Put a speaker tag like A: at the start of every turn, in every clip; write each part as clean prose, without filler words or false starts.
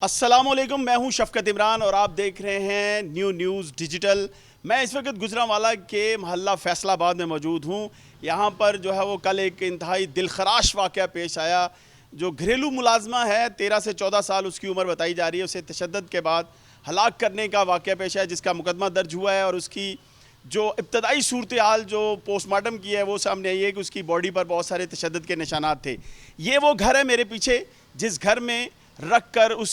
A: अस्सलामुअलैकुम, मैं हूं शफकत इमरान और आप देख रहे हैं न्यू न्यूज़ डिजिटल। मैं इस वक्त गुजरांवाला के मोहल्ला फैसलाबाद में मौजूद हूं। यहां पर जो है वो कल एक इंतहाई दिलखराश वाक़या पेश आया। जो घरेलू मुलाजमा है 13 से 14 साल उसकी उम्र बताई जा रही है, उसे तशद्दुद के बाद हलाक करने का वाक़या पेश आया जिसका मुकदमा दर्ज हुआ है। और उसकी जो इब्तदाई सूरत हाल जो पोस्टमार्टम की है वो सामने आई है कि उसकी बॉडी पर बहुत सारे तशद्दुद के निशानात थे। ये वो घर है मेरे पीछे जिस घर में रख कर उस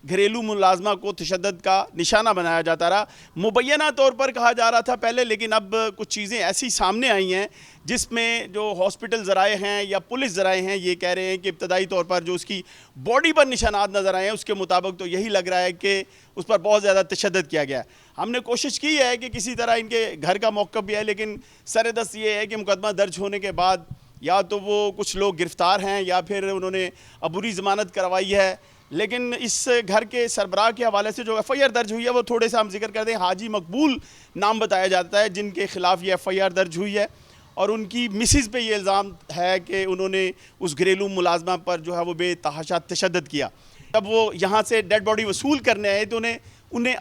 A: घरेलू मुलाजमा को तशद्दुद का निशाना बनाया जाता रहा। मुबैना तौर पर कहा जा रहा था पहले, लेकिन अब कुछ चीज़ें ऐसी सामने आई हैं जिसमें जो हॉस्पिटल ज़राए हैं या पुलिस ज़राए हैं ये कह रहे हैं कि इब्तदाई तौर पर जो उसकी बॉडी पर निशानात नज़र आए हैं उसके मुताबिक तो यही लग रहा है कि उस पर बहुत ज़्यादा तशद्दुद किया गया। हमने कोशिश की है कि किसी तरह इनके घर का मौक़िफ़ भी है, लेकिन सरदस्त ये है कि मुकदमा दर्ज होने के बाद या तो वो कुछ लोग गिरफ़्तार हैं या फिर उन्होंने अबूरी ज़मानत करवाई है। लेकिन इस घर के सरबराह के हवाले से जो एफ़आईआर दर्ज हुई है वो थोड़े सा हम जिक्र करते हैं। हाजी मकबूल नाम बताया जाता है जिनके ख़िलाफ़ ये एफ़आईआर दर्ज हुई है और उनकी मिसिज़ पे ये इल्ज़ाम है कि उन्होंने उस घरेलू मुलाजमा पर जो है वो बेतहाशा तशद्दुद किया। जब वो यहाँ से डेड बॉडी वसूल करने आए तो उन्हें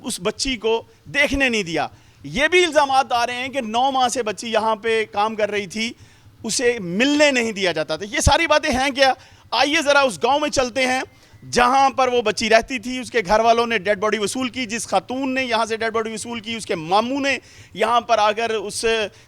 A: उस बच्ची को देखने नहीं दिया। ये भी इल्ज़ामात आ रहे हैं कि 9 माह से बच्ची यहाँ पे काम कर रही थी, उसे मिलने नहीं दिया जाता था। ये सारी बातें हैं क्या? आइए ज़रा उस गांव में चलते हैं जहां पर वो बच्ची रहती थी। उसके घर वालों ने डेड बॉडी वसूल की, जिस खातून ने यहाँ से डेड बॉडी वसूल की उसके मामू ने यहाँ पर आकर उस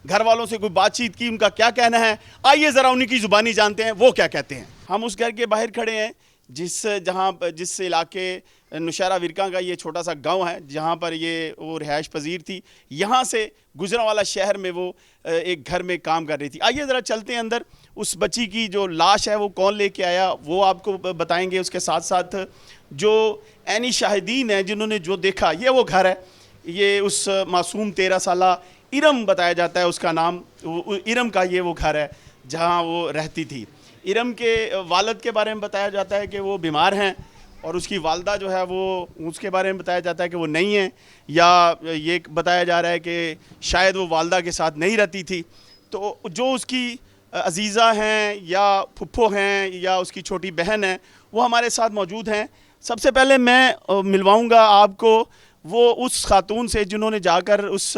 A: घर वालों से कोई बातचीत की, उनका क्या कहना है आइए ज़रा उन्हीं की ज़ुबानी जानते हैं वो क्या कहते हैं। हम उस घर के बाहर खड़े हैं जिस इलाके नौशहरा विरका का ये छोटा सा गांव है जहां पर वो रिहाइश पजीर थी। यहां से गुजरांवाला शहर में वो एक घर में काम कर रही थी। आइए ज़रा चलते हैं अंदर। उस बच्ची की जो लाश है वो कौन लेके आया वो आपको बताएंगे। उसके साथ साथ जो ऐनी शाहिदीन है जिन्होंने जो देखा, ये वो घर है। ये उस मासूम 13 साला इरम बताया जाता है उसका नाम, इरम का ये वो घर है जहाँ वो रहती थी। इरम के वालिद के बारे में बताया जाता है कि वो बीमार हैं और उसकी वालदा जो है वो उसके बारे में बताया जाता है कि वो नहीं है, या ये बताया जा रहा है कि शायद वो वालदा के साथ नहीं रहती थी। तो जो उसकी अजीज़ा हैं या फुप्पो हैं या उसकी छोटी बहन है वो हमारे साथ मौजूद हैं। सबसे पहले मैं मिलवाऊंगा आपको वो उस खातून से जिन्होंने जाकर उस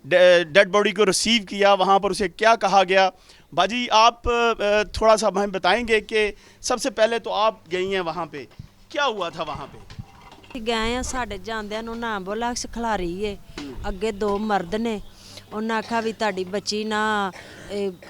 A: डेड बॉडी को रिसीव किया, वहाँ पर उसे क्या कहा गया। बाजी आप थोड़ा सा हमें बताएंगे कि सबसे पहले तो आप गई हैं वहाँ पे, क्या हुआ था वहाँ पे?
B: गए हैं साढ़े जांदे ना बोला खिलारी है अगे 2 मर्द ने उन्हें आखा भी ताड़ी बच्ची ना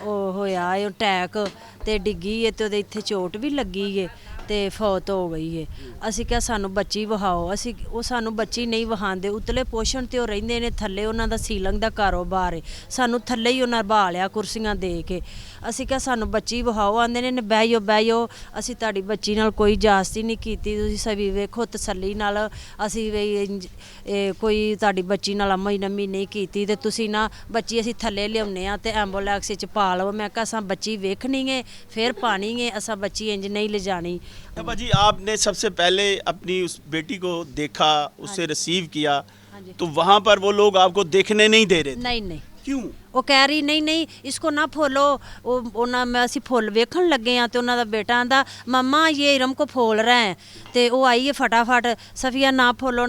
B: होया अटैक ते डिग्गी है तो इत्थे चोट भी लगी है ते फौत हो गई है। असी क्या सानू बच्ची वहाओ, असी वो सानू बच्ची नहीं वहांदे। उतले पोषण ते रहिंदे ने, थल्ले उन्हां दा सीलिंग दा कारोबार है, सानू थल्ले ही उन्हां बालिया कुर्सियां दे के। असी क्या सानू बच्ची वहाओ, आंदे ने बहियो बहियो, असी ताड़ी बच्ची नाल कोई जास्ती नहीं कीती, तुसीं सभी वेखो तसल्ली नाल। असी कोई ताड़ी बच्ची नाल अम्मी नम्मी नहीं कीती ते तुसीं ना बच्ची असी थल्ले लियाउने आ ते एंबुलेंस च पा लवो। मैं कहा असां बच्ची वेखनी है फिर पानी है, असां बच्ची इंज नहीं ले जानी।
A: जी आपने सबसे पहले अपनी उस बेटी को देखा, उसे रिसीव किया, तो वहाँ पर वो लोग आपको देखने नहीं दे रहे थे?
B: नहीं।
A: क्यों?
B: वो कह रही नहीं इसको ना फोलो। मैं असी फुल वेखन लगे हैं तो उन्होंने बेटा आंदा मम्मा ये इरम को फोल रहे हैं। तो वो आई है फटाफट, सफिया ना फोलो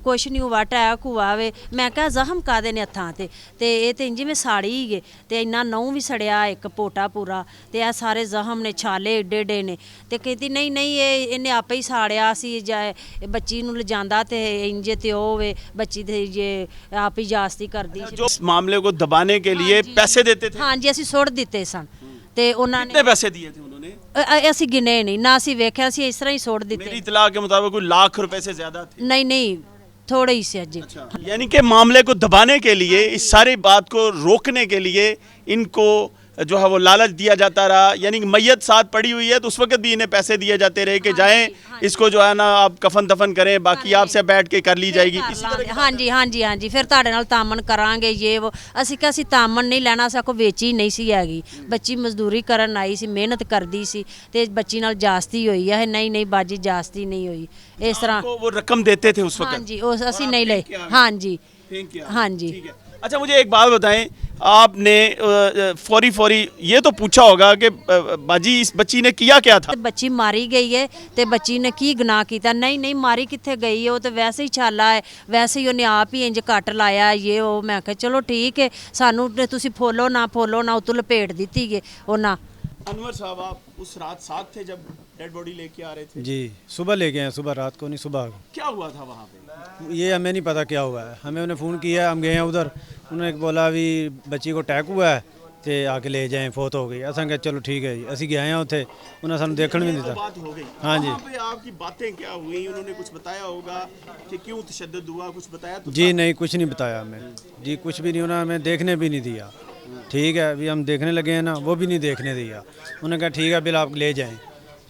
B: कुछ नहीं हुआ, अटैक हुआ वे। मैं क्या जख्म कादे ने हत्थां ते ये तो इंज में साड़ी ही गए तो इन्ना नहूं भी सड़िया एक पोटा पूरा, तो यह सारे जख्म ने, छाले एडे एडे ने। तो कहती नहीं ये इन्हें आपे ही साड़िया सी, जाए बच्ची नूं लिजांदा ते इंजे ते होवे बच्ची ते ये आप ही जास्ती करदी।
A: जो इस मामले को दबाने के लिए पैसे देते थे?
B: हाँ जी, असी सुट दिते सन। ते उन्होंने
A: कितने पैसे दिए थे उन्होंने?
B: असी गिने नहीं ना, असी वेख्या, असी इस तरह ही सुट दिते।
A: मेरी इतला के मुताबिक कोई लाख रुपए से ज्यादा थे?
B: नहीं थोड़े ही से अजी।
A: अच्छा। यानी कि मामले को दबाने के लिए, इस सारी बात को रोकने के लिए इनको जो है वो लालच दिया जाता रहा। यानी कि मैयत साथ पड़ी हुई है तो उस वक्त भी इन्हें पैसे दिए जाते रहे कि जाएं इसको जो है ना आप कफन दफन करें, बाकी आपसे बैठ के कर ली जाएगी।
B: हाँ जी फिर ताड़े नाल तामन करांगे ये वो। असी क्या सी तामन नहीं लेना, असा को बेची नहीं सी हैगी। बच्ची मजदूरी करन आई सी, मेहनत करदी सी ते बच्ची नाल जास्ती होई है। नहीं बाजी जास्ती नहीं होई। इस तरह
A: वो रकम देते थे उस वक्त?
B: हाँ जी, असी नहीं ले। हाँ जी।
A: अच्छा मुझे एक बात बताएं, आपने फौरी ये तो पूछा होगा कि बाजी इस बच्ची ने किया क्या था?
B: ਤੇ ਬੱਚੀ ਮਾਰੀ ਗਈ ਹੈ ਤੇ ਬੱਚੀ ਨੇ ਕੀ ਗੁਨਾਹ ਕੀਤਾ? ਨਹੀਂ ਨਹੀਂ ਮਾਰੀ ਕਿੱਥੇ ਗਈ ਹੈ, ਉਹ ਤਾਂ ਵੈਸੇ ਹੀ ਛਾਲਾ ਹੈ, ਵੈਸੇ ਹੀ ਉਹਨੇ ਆਪ ਹੀ ਇੰਜ ਕੱਟ ਲਾਇਆ ਇਹ ਉਹ। ਮੈਂ ਕਿਹਾ ਚਲੋ ਠੀਕ ਹੈ, ਸਾਨੂੰ ਤੁਸੀਂ ਫੋਲੋ ਨਾ ਉਤੋਂ ਲਪੇਟ ਦਿੱਤੀ ਗਏ ਉਹਨਾਂ।
A: अनवर साहब, आप उस रात साथ थे जब डेड बॉडी लेके आ रहे थे?
C: जी, सुबह लेके आए, सुबह, रात को नहीं, सुबह।
A: क्या हुआ था वहाँ पे?
C: ये हमें नहीं पता क्या हुआ है, हमें उन्हें फ़ोन किया, हम गए हैं उधर, उन्होंने बोला अभी बच्ची को अटैक हुआ है तो आके ले जाएं, फौत हो गई। असा कहा चलो ठीक है जी, असी गए हैं उत्थे, उन्हें सानू देखने भी नहीं
A: तो
C: दिता।
A: बात हो गई।
C: हाँ जी।
A: वहाँ पे आपकी बातें क्या हुई? उन्होंने कुछ बताया होगा कि क्यों तशद्दुद हुआ, कुछ बताया तो
C: जी
A: था?
C: नहीं, कुछ नहीं बताया हमें जी, कुछ भी नहीं, उन्होंने हमें देखने भी नहीं दिया। ठीक है, अभी हम देखने लगे हैं ना, वो भी नहीं देखने दिया। उन्होंने कहा ठीक है बिल आप ले जाएं,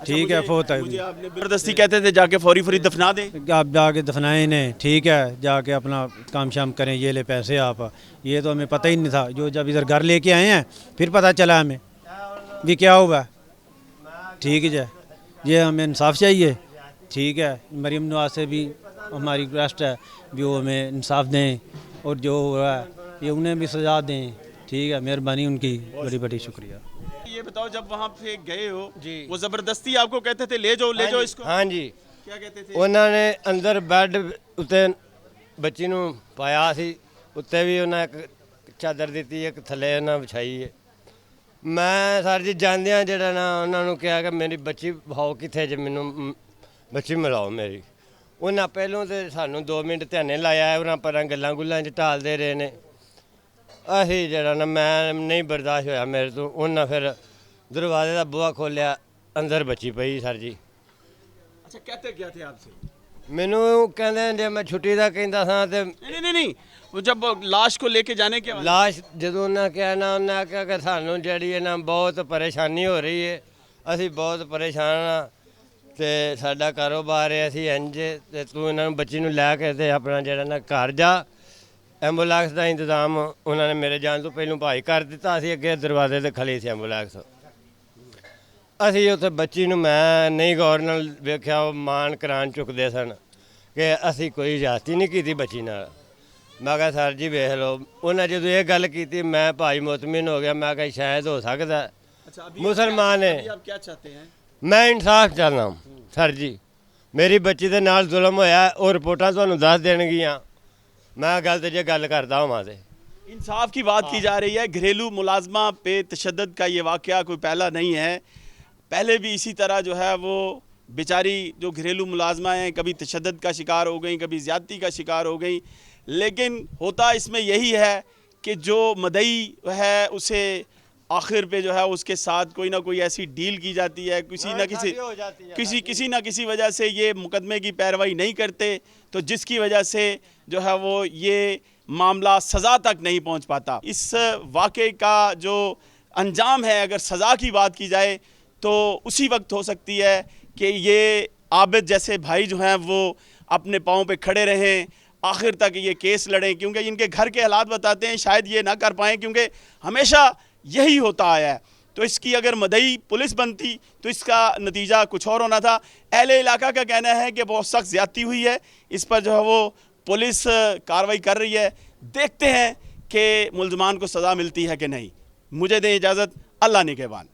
C: ठीक है, फौत है।
A: मुझे आपने जबरदस्ती कहते थे जाके फौरी दफना दें।
C: आप जाके दफनाएं इन्हें, ठीक है, जाके अपना काम शाम करें, ये ले पैसे आप। ये तो हमें पता ही नहीं था, जो जब इधर घर लेके आए हैं फिर पता चला हमें भी क्या हुआ। ठीक है जी, ये हमें इंसाफ चाहिए। ठीक है, मरीम नवाज से भी हमारी रिक्वेस्ट है भी वो हमें इंसाफ दें, और जो हुआ है ये उन्हें भी सजा दें। ठीक है, मेहरबानी उनकी, बड़ी बड़ी शुक्रिया।
A: ये बताओ, जब वहाँ पे गए हो जी, वो जबरदस्ती आपको कहते थे ले जाओ इसको?
D: हाँ जी,
A: क्या कहते थे?
D: ਉਹਨਾਂ ਨੇ ਅੰਦਰ ਬੈੱਡ ਉੱਤੇ ਬੱਚੀ ਨੂੰ ਪਾਇਆ ਸੀ, ਉੱਤੇ ਵੀ ਉਹਨਾਂ ਇੱਕ ਚਾਦਰ ਦਿੱਤੀ, ਇੱਕ ਥੱਲੇ ਉਹਨਾਂ ਵਿਛਾਈ ਹੈ। ਮੈਂ ਸਰ ਜੀ ਜਾਂਦਿਆਂ ਜਿਹੜਾ ਨਾ ਉਹਨਾਂ ਨੂੰ ਕਿਹਾ ਕਿ ਮੇਰੀ ਬੱਚੀ ਵਿਖਾਓ ਕਿੱਥੇ ਜੇ, ਮੈਨੂੰ ਬੱਚੀ ਮਿਲਾਓ ਮੇਰੀ। ਉਹਨਾਂ ਪਹਿਲੋਂ ਤੇ ਸਾਨੂੰ 2 ਮਿੰਟ ਧਿਆਨੇ ਲਾਇਆ, ਉਹਨਾਂ ਪਰਾਂ ਗੱਲਾਂ ਗੁੱਲਾਂ 'ਚ ਢਾਲਦੇ ਰਹੇ ਨੇ। ਅਸੀਂ ਜਿਹੜਾ ਨਾ ਮੈਂ ਨਹੀਂ ਬਰਦਾਸ਼ਤ ਹੋਇਆ ਮੇਰੇ ਤੋਂ, ਉਹਨਾਂ ਫਿਰ ਦਰਵਾਜ਼ੇ ਦਾ ਬੂਹਾ ਖੋਲ੍ਹਿਆ, ਅੰਦਰ ਬੱਚੀ ਪਈ ਸਰ ਜੀ।
A: अच्छा कहते क्या थे आपसे?
D: ਮੈਨੂੰ ਕਹਿੰਦੇ ਜੇ ਮੈਂ ਛੁੱਟੀ ਦਾ ਕਹਿੰਦਾ ਸਾਂ ਤੇ
A: नहीं, वो जब लाश को लेके जाने के बाद
D: ਲਾਸ਼ ਜਦੋਂ ਉਹਨਾਂ ਕਿਹਾ ਨਾ, ਉਹਨਾਂ ਕਿਹਾ ਕਿ ਸਾਨੂੰ ਜਿਹੜੀ ਹੈ ਨਾ ਬਹੁਤ ਪਰੇਸ਼ਾਨੀ ਹੋ ਰਹੀ ਹੈ, ਅਸੀਂ ਬਹੁਤ ਪਰੇਸ਼ਾਨ ਹਾਂ ਤੇ ਸਾਡਾ ਕਾਰੋਬਾਰ ਹੈ, ਅਸੀਂ ਇੰਝ ਤੇ ਤੂੰ ਇਹਨਾਂ ਨੂੰ ਬੱਚੀ ਨੂੰ ਲੈ ਕੇ ਤੇ ਆਪਣਾ ਜਿਹੜਾ ਨਾ ਘਰ ਜਾ। ਐਂਬੂਲੈਂਸ ਦਾ ਇੰਤਜ਼ਾਮ ਉਹਨਾਂ ਨੇ ਮੇਰੇ ਜਾਣ ਤੋਂ ਪਹਿਲਾਂ ਭਾਈ ਕਰ ਦਿੱਤਾ, ਅਸੀਂ ਅੱਗੇ ਦਰਵਾਜ਼ੇ ਤੇ ਖੜੀ ਸੀ ਐਂਬੂਲੈਂਸ। ਅਸੀਂ ਉੱਥੇ ਬੱਚੀ ਨੂੰ ਮੈਂ ਨਹੀਂ ਗੌਰ ਨਾਲ ਵੇਖਿਆ, ਉਹ ਮਾਣ ਕਰਾਨ ਚੁੱਕਦੇ ਸਨ ਕਿ ਅਸੀਂ ਕੋਈ ਜ਼ਿਆਦਤੀ ਨਹੀਂ ਕੀਤੀ ਬੱਚੀ ਨਾਲ। ਮੈਂ ਕਿਹਾ ਸਰ ਜੀ ਵੇਖ ਲਓ, ਉਹਨਾਂ ਜਦੋਂ ਇਹ ਗੱਲ ਕੀਤੀ ਮੈਂ ਭਾਈ ਮੁਤਮਿਨ ਹੋ ਗਿਆ, ਮੈਂ ਕਿਹਾ ਸ਼ਾਇਦ ਹੋ ਸਕਦਾ
A: अच्छा अभी
D: ਮੁਸਲਮਾਨ ਹੈ।
A: अभी आप क्या चाहते हैं?
D: ਮੈਂ ਇਨਸਾਫ ਚਾਹੁੰਦਾ ਸਰ ਜੀ, ਮੇਰੀ ਬੱਚੀ ਦੇ ਨਾਲ ਜ਼ੁਲਮ ਹੋਇਆ, ਉਹ ਰਿਪੋਰਟਾਂ ਤੁਹਾਨੂੰ ਦੱਸ ਦੇਣਗੀਆਂ। ਮੈਂ ਗੱਲ ਤੇ ਜੇ ਗੱਲ ਕਰਦਾ ਹਾਂ ਤੇ
A: इंसाफ की बात की जा रही है। घरेलू मुलाजमा पे तशद्दुद का ये वाक़या कोई पहला नहीं है, पहले भी इसी तरह जो है वो बेचारी जो घरेलू मुलाजमा हैं कभी तशद्दुद का शिकार हो गई, कभी ज़्यादती का शिकार हो गई। लेकिन होता इसमें यही है कि जो मदई है उसे आखिर पे जो है उसके साथ कोई ना कोई ऐसी डील की जाती है, किसी ना किसी वजह से ये मुकदमे की पैरवाई नहीं करते, तो जिसकी वजह से जो है वो ये मामला सज़ा तक नहीं पहुंच पाता। इस वाक़े का जो अंजाम है, अगर सज़ा की बात की जाए तो उसी वक्त हो सकती है कि ये आबिद जैसे भाई जो हैं वो अपने पाँव पे खड़े रहें, आखिर तक ये केस लड़ें, क्योंकि इनके घर के हालात बताते हैं शायद ये ना कर पाएँ, क्योंकि हमेशा यही होता आया है। तो इसकी अगर मदई पुलिस बनती तो इसका नतीजा कुछ और होना था। अहले इलाका का कहना है कि बहुत सख्त ज़्यादती हुई है, इस पर जो है वो पुलिस कार्रवाई कर रही है। देखते हैं कि मुल्ज़मान को सज़ा मिलती है कि नहीं। मुझे दें इजाज़त, अल्लाह निगहबान।